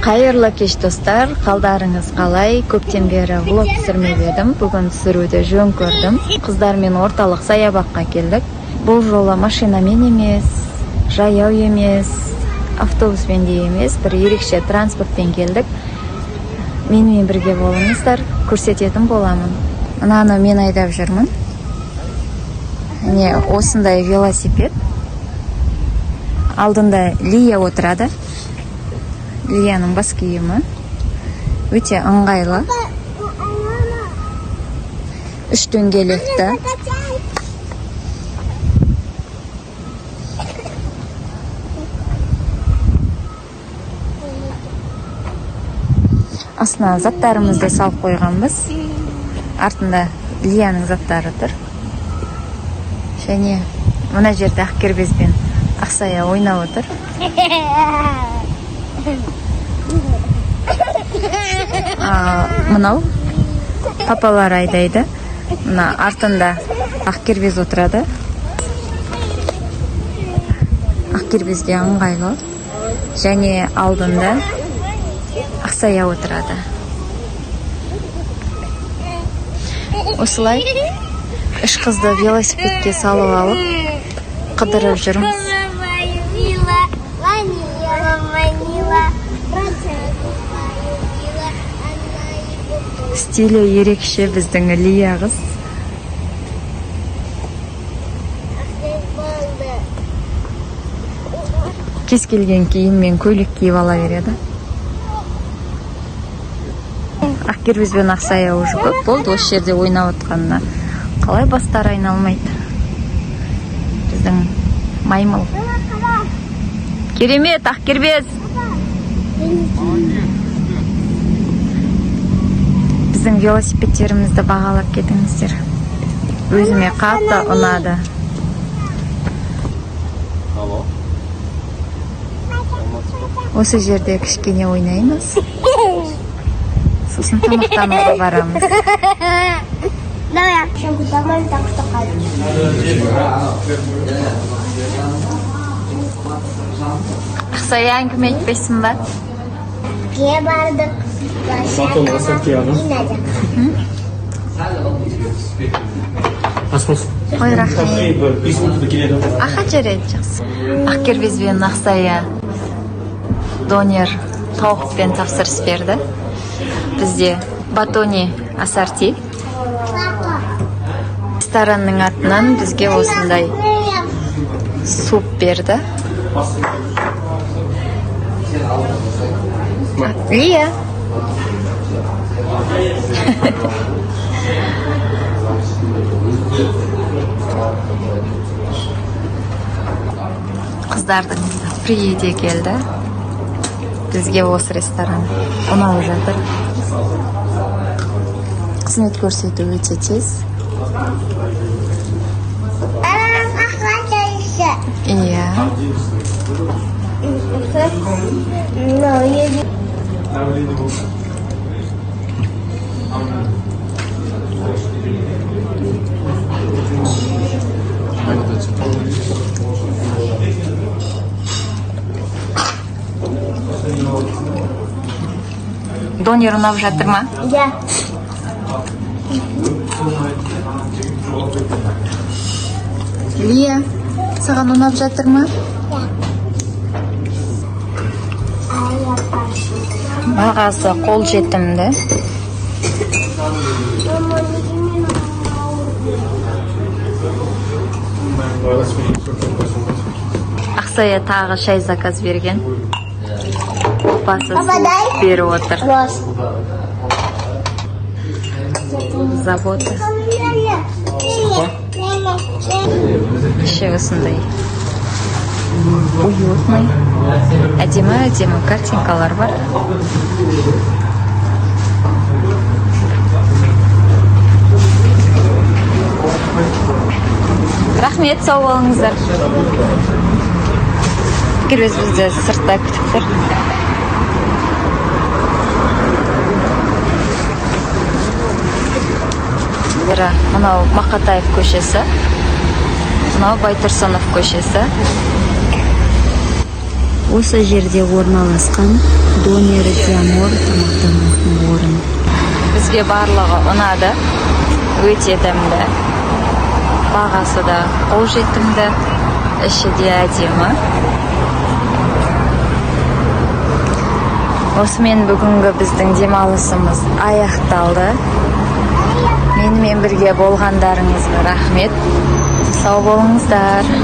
Қайырлы кеш достар, қалдарыңыз қалай? Көптен бері влог түсірмеп едім. Бүгін түсіруді жөн көрдім. Қыздармен орталық саябаққа келдік. Бұл жолы машинамен емес, жаяу емес, автобуспен де емес, бір ерекше транспортпен келдік. Менімен бірге болыңыздар, көрсететін боламын. Мынаны мен айдап жүрмін. Міне осындай велосипед. Алдында Лия отырады. Лияның бас киімі өте ыңғайлы. 3 дөңгелекті. Астына заттарымызды салып қойғанбыз. Артында Лияның заттары тұр. Және мына жерде Ақкербезбен Ақсая ойнап отыр. Мынау папалар айдайды. Мына артында Ақкербез отырады. Ақкербезге ыңғайлы. Және алдында Ақсая отырады. Осылай үш қызды велосипедке салып алып қыдырып жүрміз. Стилі ерекше біздің Лия қыз. Кез келген киім мен көйлек киіп ала береді. Ақкербез бен Ақсая уже көп болды осы жерде ойнап отқанына. Қалай бастары айналмайды. Біздің маймыл. Керемет, Ақкербез. Біздің велосипедтерімізді бағалап кетіңіздер. Өзіме қатты ұнады. Осы жерде кішкене ойнаймыз. Сосын тамақтануға барамыз. Ақсая әңгіме айтпайсың ба? бардық. Ой, рахмет. Аха жарайды, жақсы. Ақкербез бен Ақсая донер тауықпен тапсырыс берді. Бізде батони ассорти. Ресторанның атынан бізге осындай суп берді. Лия. Қыздардың приеде келді. Бізге осы ресторан ұнап жатыр. Қызмет көрсету өте тез. Иә. Донер ұнап жатыр ма? Иә. Лия, саған ұнап жатыр ма? Бағасы қол жетімді. Ақсая тағы шай заказ берген. Опасы суып беріп отыр. Забота. Іші осындай уютный. Әдемі картинкалар бар. Рахмет, сау болыңыздар. Ақкербез бізді сыртта күтіп тұр. Мынау Мақатаев көшесі. Мынау Байтұрсынов көшесі. Осы жерде орналасқан Донер Диамор тамақтанатын орын. Бізге барлығы ұнады. Өте дәмді. Бағасы да қолжетімді. Іші де әдемі. Осымен бүгінгі біздің демалысымыз аяқталды. Менімен бірге болғандарыңызға рахмет. Сау болыңыздар.